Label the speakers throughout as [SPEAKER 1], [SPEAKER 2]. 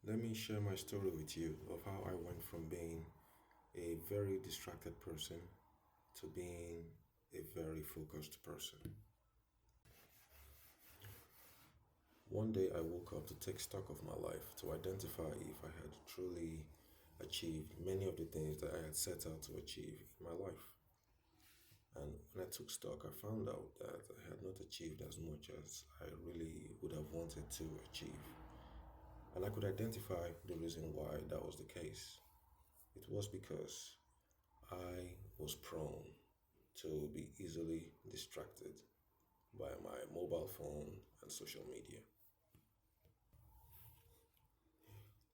[SPEAKER 1] Let me share my story with you of how I went from being a very distracted person to being a very focused person. One day I woke up to take stock of my life to identify if I had truly achieved many of the things that I had set out to achieve in my life. And when I took stock, I found out that I had not achieved as much as I really would have wanted to achieve. And I could identify the reason why that was the case. It was because I was prone to be easily distracted by my mobile phone and social media.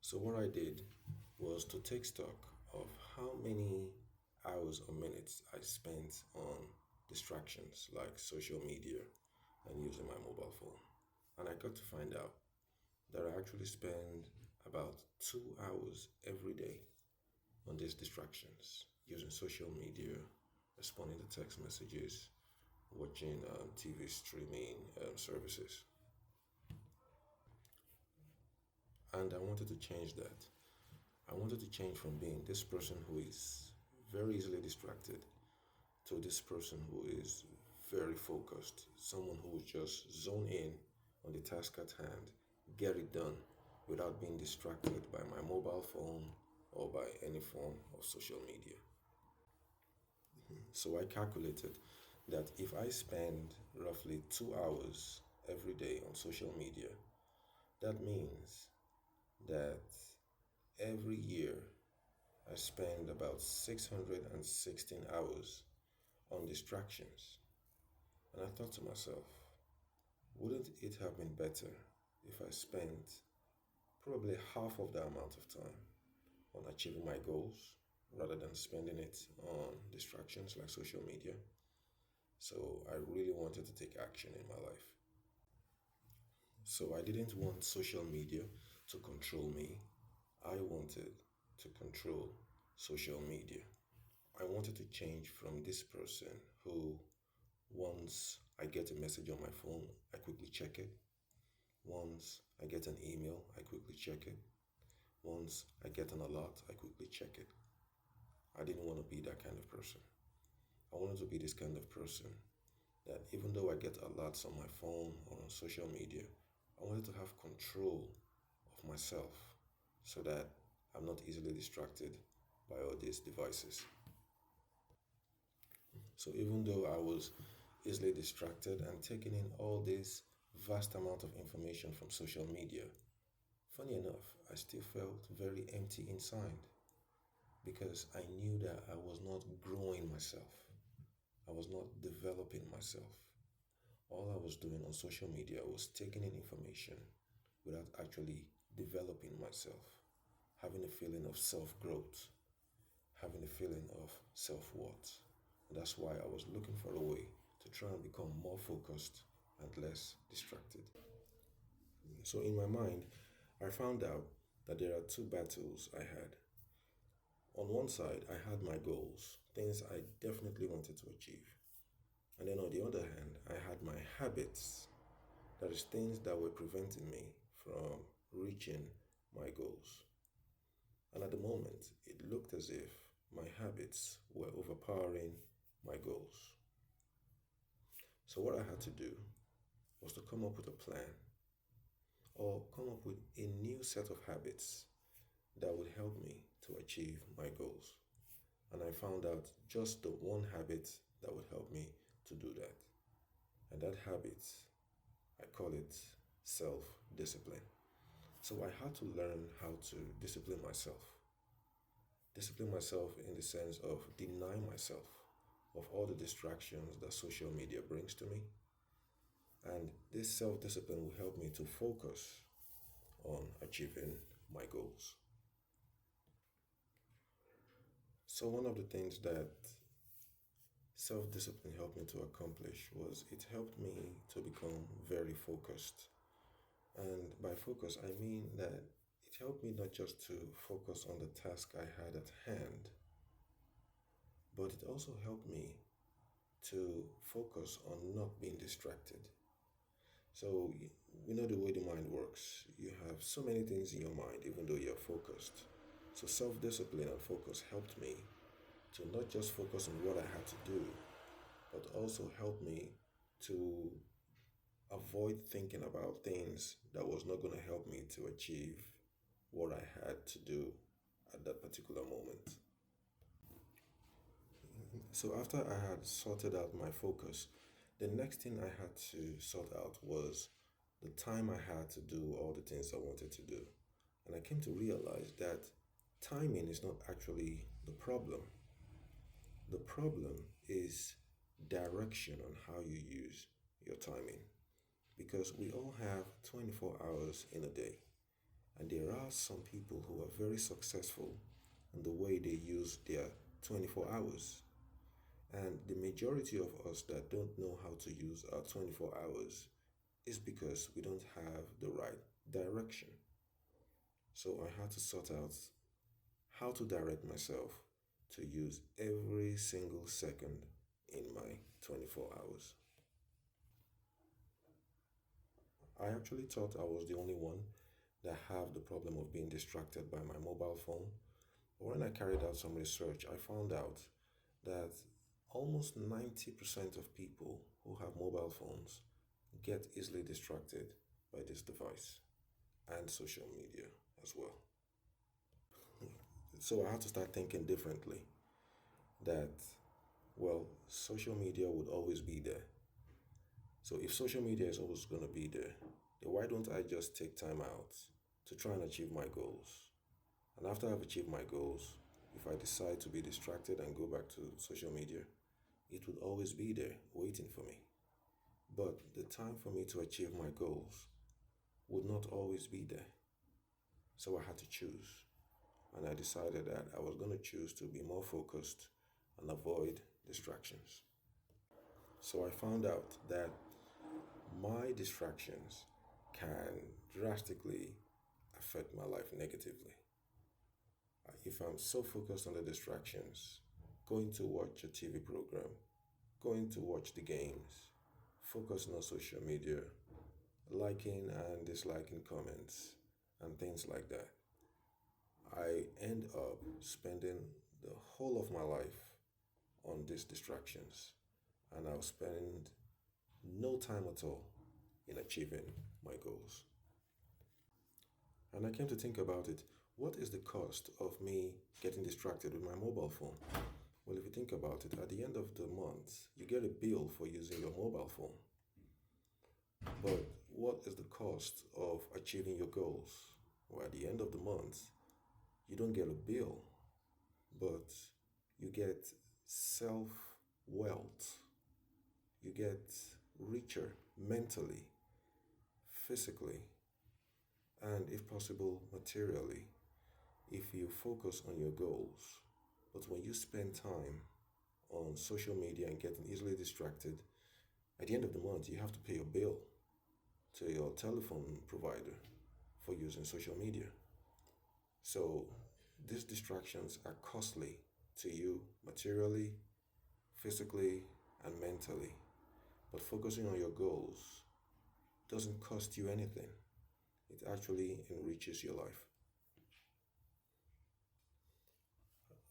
[SPEAKER 1] So, what I did was to take stock of how many hours or minutes I spent on distractions like social media and using my mobile phone. And I got to find out that I actually spend about 2 hours every day on these distractions, using social media, responding to text messages, watching TV streaming services. And I wanted to change that. I wanted to change from being this person who is very easily distracted to this person who is very focused, someone who will just zone in on the task at hand, get it done without being distracted by my mobile phone or by any form of social media. So I calculated that if I spend roughly 2 hours every day on social media, that means that every year I spend about 616 hours on distractions. And I thought to myself, wouldn't it have been better if I spent probably half of the amount of time on achieving my goals rather than spending it on distractions like social media? So I really wanted to take action in my life. So I didn't want social media to control me. I wanted to control social media. I wanted to change from this person who, once I get a message on my phone, I quickly check it. Once I get an email, I quickly check it. Once I get an alert, I quickly check it. I didn't want to be that kind of person. I wanted to be this kind of person that even though I get alerts on my phone or on social media, I wanted to have control of myself so that I'm not easily distracted by all these devices. So even though I was easily distracted and taking in all this vast amount of information from social media, funny enough, I still felt very empty inside because I knew that I was not growing myself. I was not developing myself. All I was doing on social media was taking in information without actually developing myself, having a feeling of self growth, having a feeling of self worth. That's why I was looking for a way to try and become more focused and less distracted. So, in my mind, I found out that there are two battles I had. On one side, I had my goals, things I definitely wanted to achieve. And then on the other hand, I had my habits, that is, things that were preventing me from reaching my goals. And at the moment, it looked as if my habits were overpowering my goals. So, what I had to do was to come up with a plan or come up with a new set of habits that would help me to achieve my goals. And I found out just the one habit that would help me to do that. And that habit, I call it self discipline. So I had to learn how to discipline myself. Discipline myself in the sense of deny myself of all the distractions that social media brings to me. And this self discipline will help me to focus on achieving my goals. So, one of the things that self discipline helped me to accomplish was it helped me to become very focused. And by focus, I mean that it helped me not just to focus on the task I had at hand, but it also helped me to focus on not being distracted. So, we know the way the mind works. You have have so many things in your mind, even though you're focused. So, self discipline and focus helped me to not just focus on what I had to do, but also helped me to avoid thinking about things that was not going to help me to achieve what I had to do at that particular moment. So after I had sorted out my focus, the next thing I had to sort out was the time I had to do all the things I wanted to do. And I came to realize that timing is not actually the problem. The problem is direction on how you use your timing. Because we all have 24 hours in a day. And there are some people who are very successful in the way they use their 24 hours. And the majority of us that don't know how to use our 24 hours is because we don't have the right direction. So I had to sort out how to direct myself to use every single second in my 24 hours. I actually thought I was the only one that have the problem of being distracted by my mobile phone. But when I carried out some research, I found out that almost 90% of people who have mobile phones get easily distracted by this device and social media as well. So I had to start thinking differently that, well, social media would always be there. So if social media is always going to be there, then why don't I just take time out to try and achieve my goals? And after I've achieved my goals, if I decide to be distracted and go back to social media, it would always be there waiting for me. But the time for me to achieve my goals would not always be there. So I had to choose. And I decided that I was going to choose to be more focused and avoid distractions. So I found out that my distractions can drastically affect my life negatively. If I'm so focused on the distractions, going to watch a TV program, going to watch the games, focusing on social media, liking and disliking comments, and things like that, I end up spending the whole of my life on these distractions, and I'll spend no time at all in achieving my goals. And I came to think about it, what is the cost of me getting distracted with my mobile phone? Well, if you think about it, at the end of the month, you get a bill for using your mobile phone. But what is the cost of achieving your goals? Well, at the end of the month, you don't get a bill, but you get self wealth. You get richer mentally, physically, and if possible, materially, if you focus on your goals. But when you spend time on social media and getting easily distracted, at the end of the month, you have to pay your bill to your telephone provider for using social media. So these distractions are costly to you materially, physically, and mentally. But focusing on your goals doesn't cost you anything. It actually enriches your life.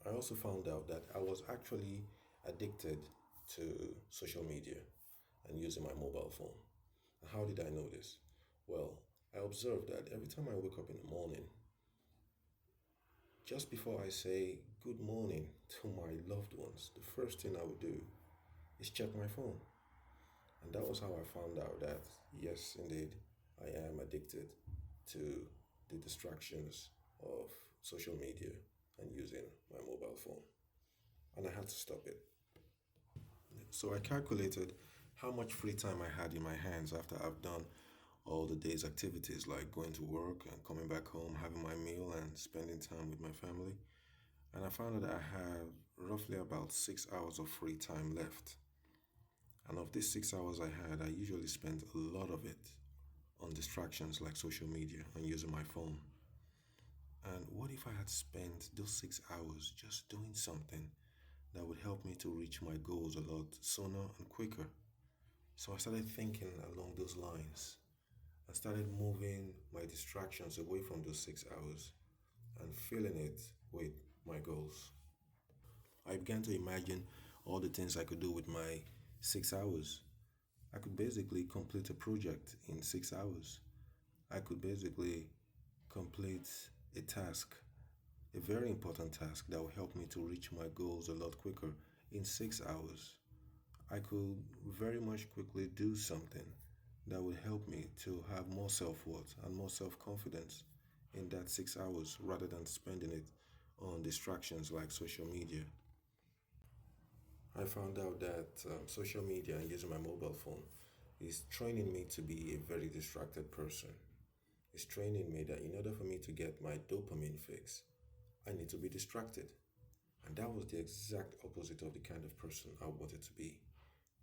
[SPEAKER 1] I also found out that I was actually addicted to social media and using my mobile phone. How did I know this? Well, I observed that every time I wake up in the morning, just before I say good morning to my loved ones, the first thing I would do is check my phone. And that was how I found out that, yes, indeed, I am addicted to the distractions of social media and using my mobile phone. And I had to stop it. So I calculated how much free time I had in my hands after I've done all the day's activities like going to work and coming back home, having my meal, and spending time with my family. And I found that I have roughly about 6 hours of free time left. And of these 6 hours I had, I usually spent a lot of it on distractions like social media and using my phone. And what if I had spent those 6 hours just doing something that would help me to reach my goals a lot sooner and quicker? So I started thinking along those lines. I started moving my distractions away from those 6 hours and filling it with my goals. I began to imagine all the things I could do with my 6 hours. I could basically complete a project in 6 hours. I could basically complete a task, a very important task that will help me to reach my goals a lot quicker in 6 hours. I could very much quickly do something that would help me to have more self worth and more self confidence in that 6 hours rather than spending it on distractions like social media. I found out that social media and using my mobile phone is training me to be a very distracted person. It's training me that in order for me to get my dopamine fix, I need to be distracted. And that was the exact opposite of the kind of person I wanted to be.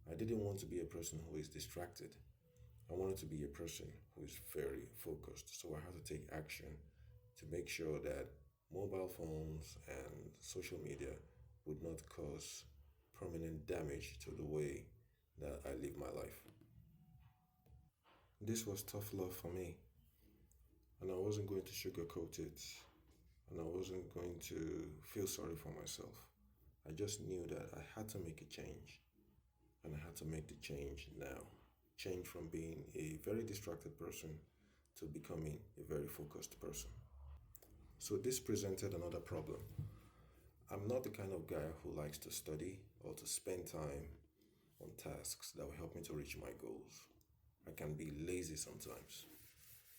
[SPEAKER 1] I didn't want to be a person who is distracted. I wanted to be a person who is very focused. So I had to take action to make sure that mobile phones and social media would not cause permanent damage to the way that I live my life. This was tough love for me, and I wasn't going to sugarcoat it, and I wasn't going to feel sorry for myself. I just knew that I had to make a change, and I had to make the change now. Change from being a very distracted person to becoming a very focused person. So, this presented another problem. I'm not the kind of guy who likes to study or to spend time on tasks that will help me to reach my goals. I can be lazy sometimes.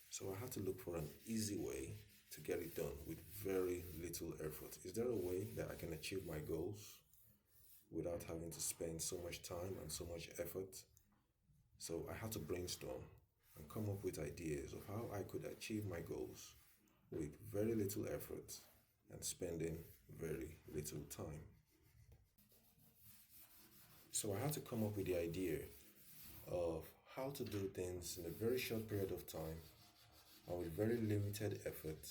[SPEAKER 1] So I had to look for an easy way to get it done with very little effort. Is there a way that I can achieve my goals without having to spend so much time and so much effort? So I had to brainstorm and come up with ideas of how I could achieve my goals with very little effort and spending very little time. So I had to come up with the idea of how to do things in a very short period of time and with very limited effort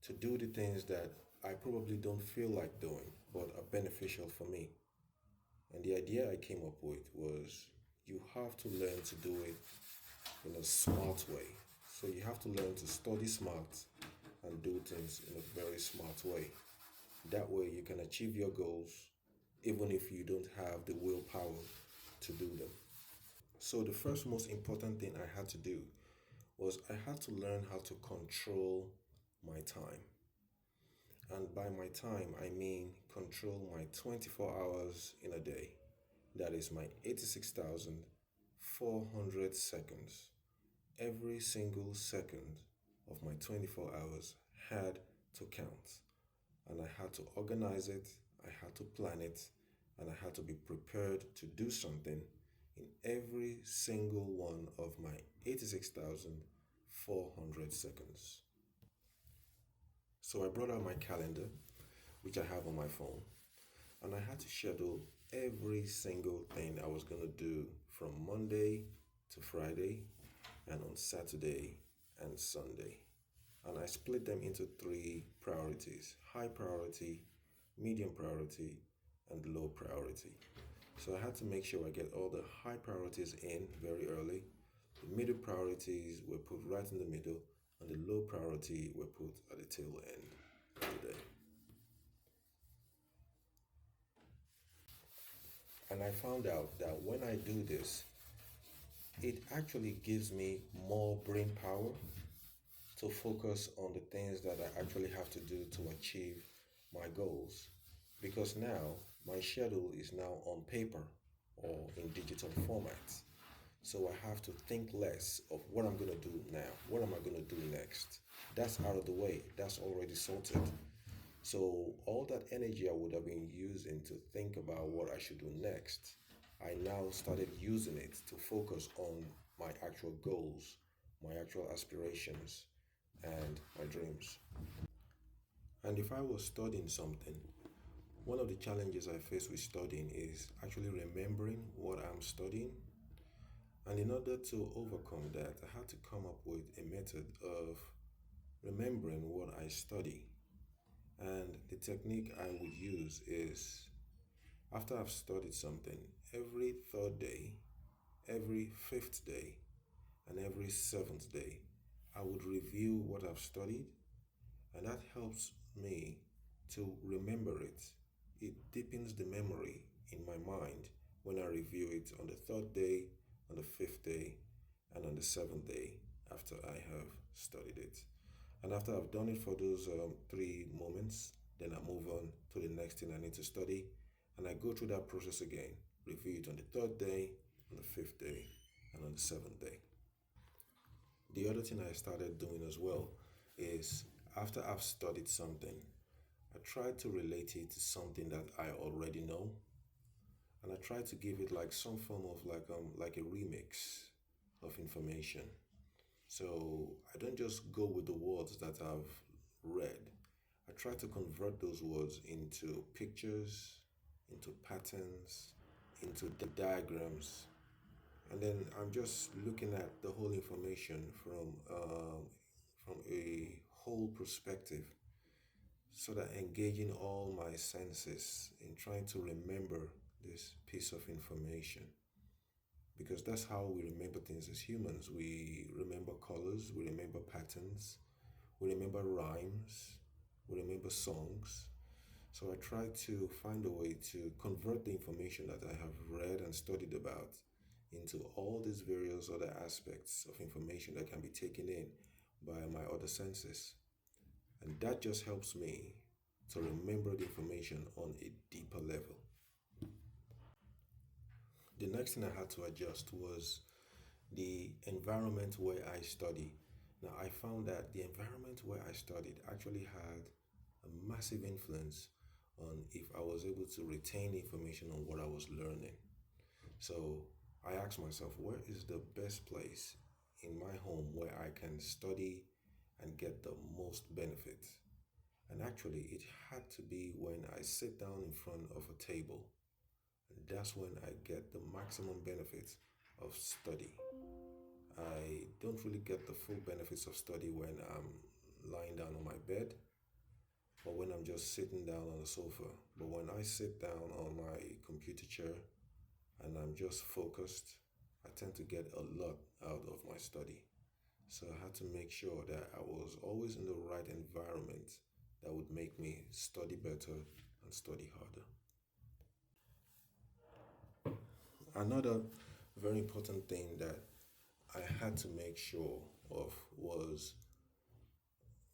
[SPEAKER 1] to do the things that I probably don't feel like doing but are beneficial for me. And the idea I came up with was you have to learn to do it in a smart way. So you have to learn to study smart and do things in a very smart way. That way you can achieve your goals even if you don't have the willpower to do them. So the first most important thing I had to do was I had to learn how to control my time. And by my time, I mean control my 24 hours in a day. That is my 86,400 seconds. Every single second of my 24 hours had to count. And I had to organize it, I had to plan it, and I had to be prepared to do something in every single one of my 86,400 seconds. So I brought out my calendar, which I have on my phone, and I had to schedule every single thing I was going to do from Monday to Friday and on Saturday and Sunday. And I split them into three priorities: high priority, medium priority, and low priority. So I had to make sure I get all the high priorities in very early. The middle priorities were put right in the middle, and the low priority were put at the tail end of the day. And I found out that when I do this, it actually gives me more brain power to focus on the things that I actually have to do to achieve my goals. Because now my schedule is now on paper or in digital format. So I have to think less of what I'm going to do now. What am I going to do next? That's out of the way. That's already sorted. So all that energy I would have been using to think about what I should do next, I now started using it to focus on my actual goals, my actual aspirations, and my dreams. And if I was studying something, one of the challenges I face with studying is actually remembering what I'm studying. And in order to overcome that, I had to come up with a method of remembering what I study. And the technique I would use is after I've studied something, every third day, every fifth day, And every seventh day, I would review what I've studied, and that helps me to remember it. It deepens the memory in my mind when I review it on the third day, on the fifth day, and on the seventh day after I have studied it. And after I've done it for those three moments, then I move on to the next thing I need to study, and I go through that process again. Review it on the third day, on the fifth day, and on the seventh day. The other thing I started doing as well is after I've studied something, I try to relate it to something that I already know, and I try to give it like some form of like a remix of information. So I don't just go with the words that I've read. I try to convert those words into pictures, into patterns, into the diagrams, and then I'm just looking at the whole information from a whole perspective, so that engaging all my senses in trying to remember this piece of information, because that's how we remember things as humans. We remember colors, we remember patterns, we remember rhymes, we remember songs. So I try to find a way to convert the information that I have read and studied about into all these various other aspects of information that can be taken in by my other senses. And that just helps me to remember the information on a deeper level. The next thing I had to adjust was the environment where I study. Now, I found that the environment where I studied actually had a massive influence on if I was able to retain information on what I was learning. So I asked myself, where is the best place in my home where I can study and get the most benefit? And actually, it had to be when I sit down in front of a table. And that's when I get the maximum benefit of study. I don't really get the full benefits of study when I'm lying down on my bed or when I'm just sitting down on the sofa. But when I sit down on my computer chair and I'm just focused, I tend to get a lot out of my study. So I had to make sure that I was always in the right environment that would make me study better and study harder. Another very important thing that I had to make sure of was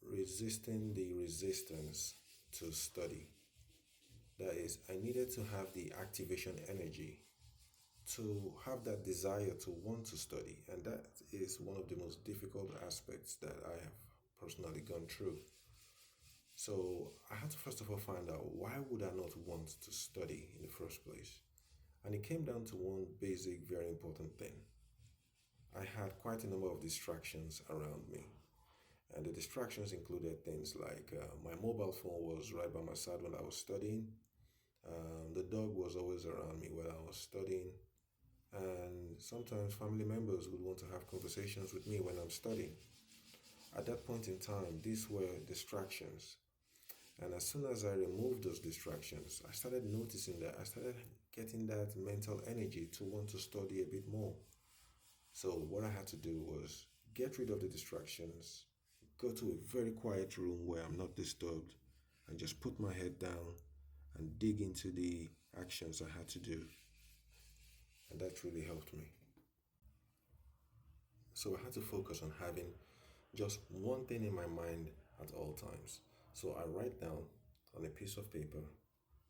[SPEAKER 1] resisting the resistance to study. That is, I needed to have the activation energy to have that desire to want to study. And that is one of the most difficult aspects that I have personally gone through. So I had to first of all find out, why would I not want to study in the first place? And it came down to one basic, very important thing. I had quite a number of distractions around me. And the distractions included things like my mobile phone was right by my side when I was studying. The dog was always around me while I was studying. And sometimes family members would want to have conversations with me when I'm studying. At that point in time, these were distractions. And as soon as I removed those distractions, I started noticing that I started getting that mental energy to want to study a bit more. So, what I had to do was get rid of the distractions, go to a very quiet room where I'm not disturbed, and just put my head down and dig into the actions I had to do. And that really helped me. So, I had to focus on having just one thing in my mind at all times. So, I write down on a piece of paper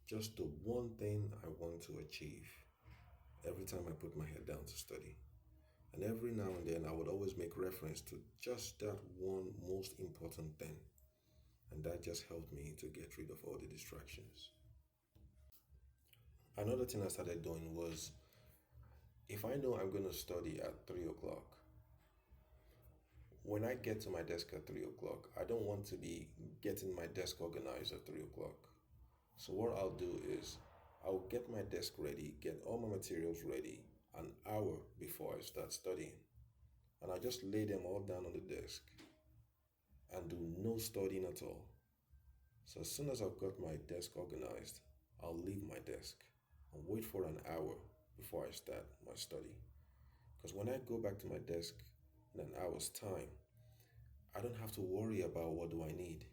[SPEAKER 1] just the one thing I want to achieve every time I put my head down to study. And every now and then, I would always make reference to just that one most important thing. And that just helped me to get rid of all the distractions. Another thing I started doing was, if I know I'm going to study at 3 o'clock, when I get to my desk at 3 o'clock, I don't want to be getting my desk organized at 3 o'clock. So, what I'll do is, I'll get my desk ready, get all my materials ready an hour before I start studying. And I just lay them all down on the desk and do no studying at all. So as soon as I've got my desk organized, I'll leave my desk and wait for an hour before I start my study. Because when I go back to my desk, in an hour's time, I don't have to worry about what do I need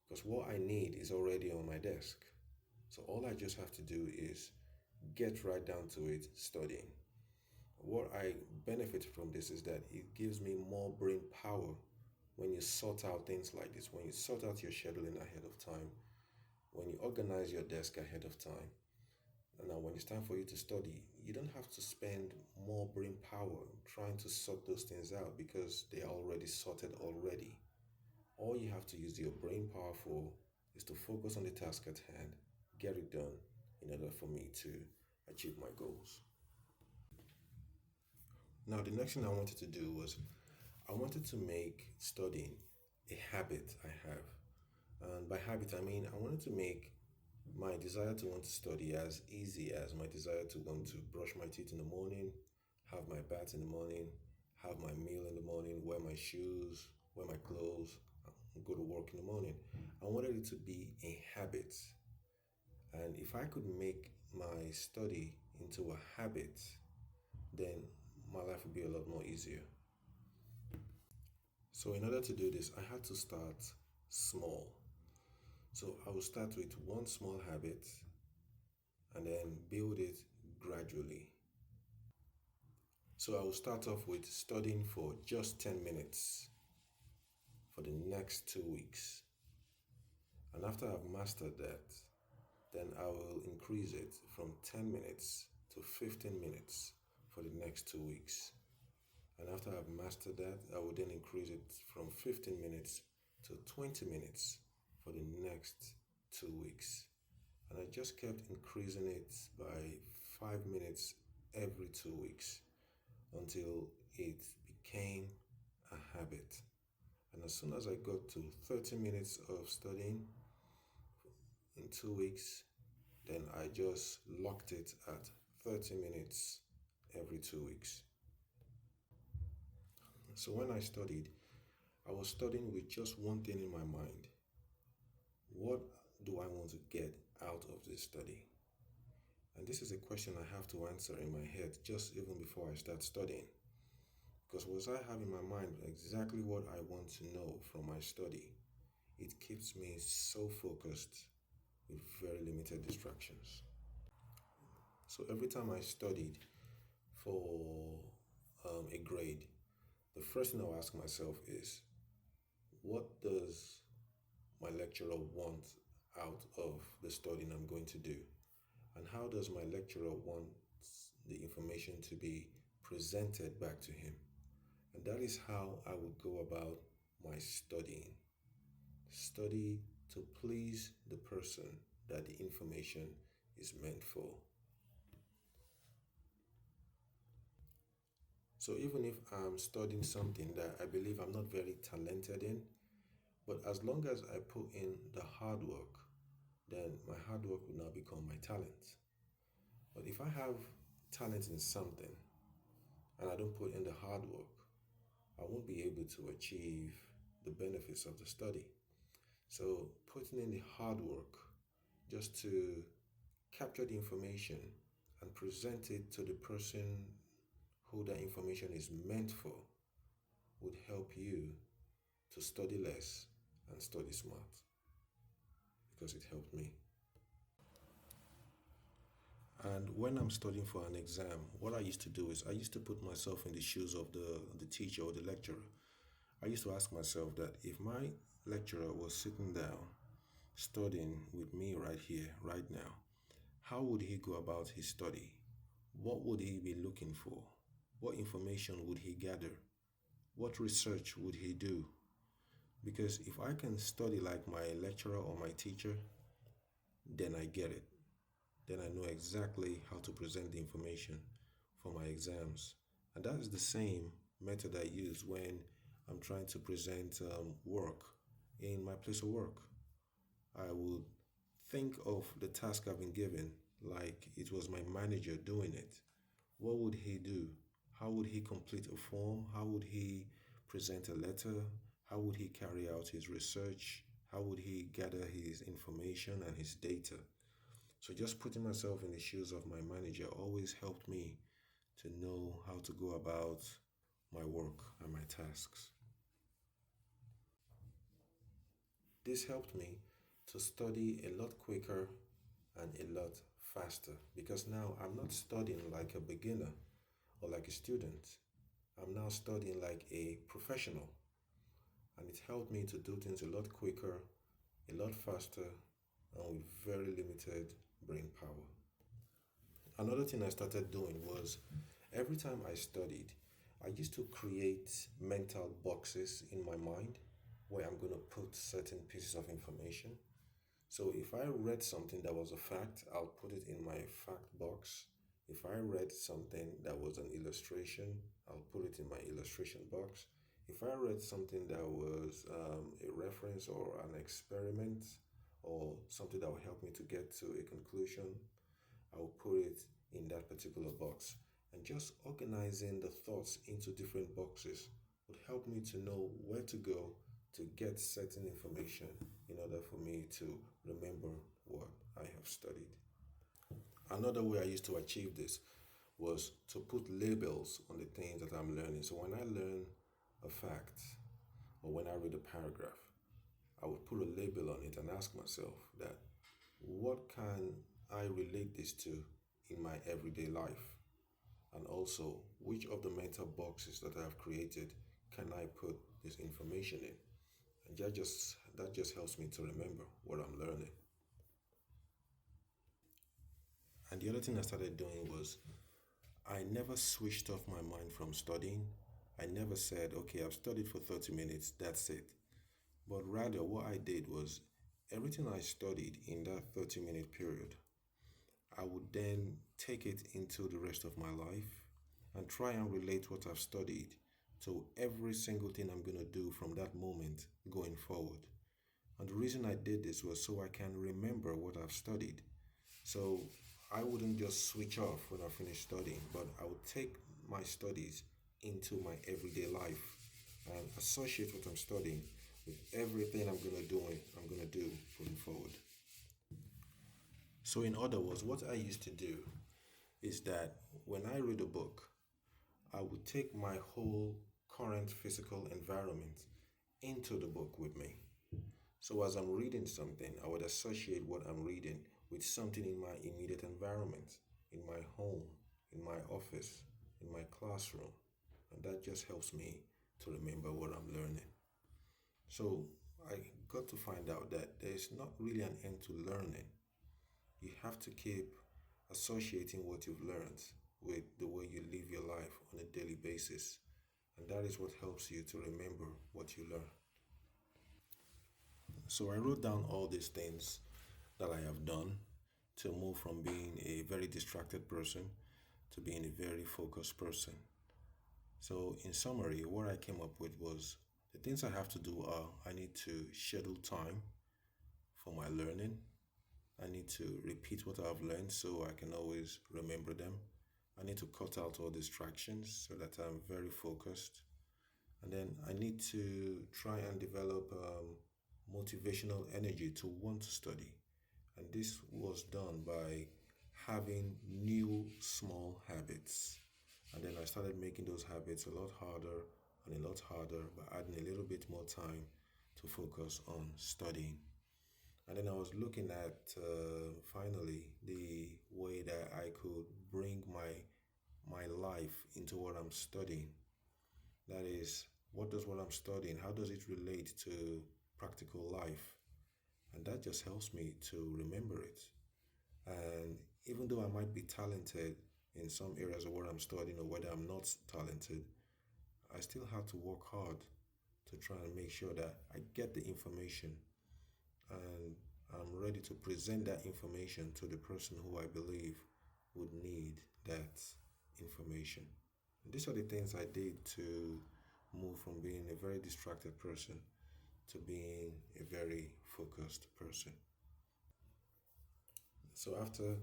[SPEAKER 1] because what I need is already on my desk. So all I just have to do is get right down to it studying. What I benefit from this is that it gives me more brain power when you sort out things like this, when you sort out your scheduling ahead of time, when you organize your desk ahead of time. And now, when it's time for you to study, you don't have to spend more brain power trying to sort those things out because they are already sorted already. All you have to use your brain power for is to focus on the task at hand, get it done in order for me to achieve my goals. Now, the next thing I wanted to do was I wanted to make studying a habit I have. And by habit, I mean I wanted to make my desire to want to study as easy as my desire to want to brush my teeth in the morning, have my bath in the morning, have my meal in the morning, wear my shoes, wear my clothes, go to work in the morning. I wanted it to be a habit. And if I could make my study into a habit, then my life would be a lot more easier. So, in order to do this, I had to start small. So, I will start with one small habit and then build it gradually. So, I will start off with studying for just 10 minutes for the next 2 weeks. And after I've mastered that, then I will increase it from 10 minutes to 15 minutes for the next 2 weeks. And after I've mastered that, I will then increase it from 15 minutes to 20 minutes for the next 2 weeks. And I just kept increasing it by 5 minutes every 2 weeks until it became a habit. And as soon as I got to 30 minutes of studying in 2 weeks, then I just locked it at 30 minutes every 2 weeks. So when I studied, I was studying with just one thing in my mind. What do I want to get out of this study? And this is a question I have to answer in my head just even before I start studying. Because once I have in my mind exactly what I want to know from my study, it keeps me so focused with very limited distractions. So every time I studied for a grade, the first thing I'll ask myself is, what does my lecturer want out of the studying I'm going to do? And how does my lecturer want the information to be presented back to him? And that is how I would go about my studying. Study to please the person that the information is meant for. So even if I'm studying something that I believe I'm not very talented in, but as long as I put in the hard work, then my hard work will now become my talent. But if I have talent in something and I don't put in the hard work, I won't be able to achieve the benefits of the study. So putting in the hard work just to capture the information and present it to the person who that information is meant for would help you to study less and study smart because it helped me. And when I'm studying for an exam, what I used to do is I used to put myself in the shoes of the teacher or the lecturer. I used to ask myself that if my lecturer was sitting down studying with me right here, right now, how would he go about his study? What would he be looking for? What information would he gather? What research would he do? Because if I can study like my lecturer or my teacher, then I get it. Then I know exactly how to present the information for my exams. And that is the same method I use when I'm trying to present work in my place of work. I would think of the task I've been given like it was my manager doing it. What would he do? How would he complete a form? How would he present a letter? How would he carry out his research? How would he gather his information and his data? So just putting myself in the shoes of my manager always helped me to know how to go about my work, and my tasks. This helped me to study a lot quicker and a lot faster because now I'm not studying like a beginner or like a student. I'm now studying like a professional, and it helped me to do things a lot quicker, a lot faster, and with very limited brain power. Another thing I started doing was every time I studied, I used to create mental boxes in my mind where I'm going to put certain pieces of information. So if I read something that was a fact, I'll put it in my fact box. If I read something that was an illustration, I'll put it in my illustration box. If I read something that was a reference or an experiment or something that will help me to get to a conclusion, I'll put it in that particular box. And just organizing the thoughts into different boxes would help me to know where to go to get certain information in order for me to remember what I have studied. Another way I used to achieve this was to put labels on the things that I'm learning. So when I learn a fact or when I read a paragraph, I would put a label on it and ask myself that what can I relate this to in my everyday life? And also, which of the mental boxes that I have created can I put this information in? And that just helps me to remember what I'm learning. And the other thing I started doing was I never switched off my mind from studying. I never said, okay, I've studied for 30 minutes, that's it. But rather, what I did was everything I studied in that 30-minute period, I would then take it into the rest of my life and try and relate what I've studied to every single thing I'm going to do from that moment going forward. And the reason I did this was so I can remember what I've studied. So I wouldn't just switch off when I finished studying, but I would take my studies into my everyday life and associate what I'm studying with everything I'm gonna do going forward. So in other words, what I used to do is that when I read a book, I would take my whole current physical environment into the book with me. So as I'm reading something, I would associate what I'm reading with something in my immediate environment, in my home, in my office, in my classroom. And that just helps me to remember what I'm learning. So I got to find out that there's not really an end to learning. You have to keep associating what you've learned with the way you live your life on a daily basis. And that is what helps you to remember what you learn. So I wrote down all these things that I have done to move from being a very distracted person to being a very focused person. So, in summary, what I came up with was the things I have to do are I need to schedule time for my learning. I need to repeat what I've learned so I can always remember them. I need to cut out all distractions so that I'm very focused. And then I need to try and develop motivational energy to want to study. And this was done by having new small habits. And then I started making those habits a lot harder and a lot harder by adding a little bit more time to focus on studying. And then I was looking at finally the way that I could bring my life into what I'm studying. That is, what does what I'm studying, how does it relate to practical life? And that just helps me to remember it. And even though I might be talented in some areas of what I'm studying or whether I'm not talented, I still have to work hard to try and make sure that I get the information and I'm ready to present that information to the person who I believe would need that information. These are the things I did to move from being a very distracted person to being a very focused person. So after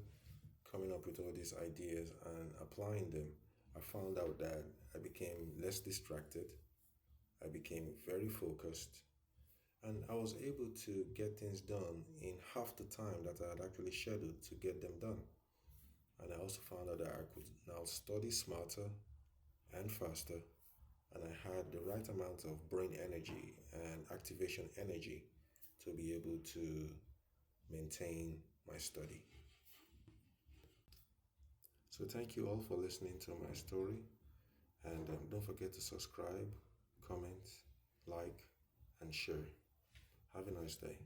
[SPEAKER 1] coming up with all these ideas and applying them, I found out that I became less distracted, I became very focused, and I was able to get things done in half the time that I had actually scheduled to get them done. And I also found out that I could now study smarter and faster and I had the right amount of brain energy and activation energy to be able to maintain my study. So, thank you all for listening to my story, and don't forget to subscribe, comment, like, and share. Have a nice day.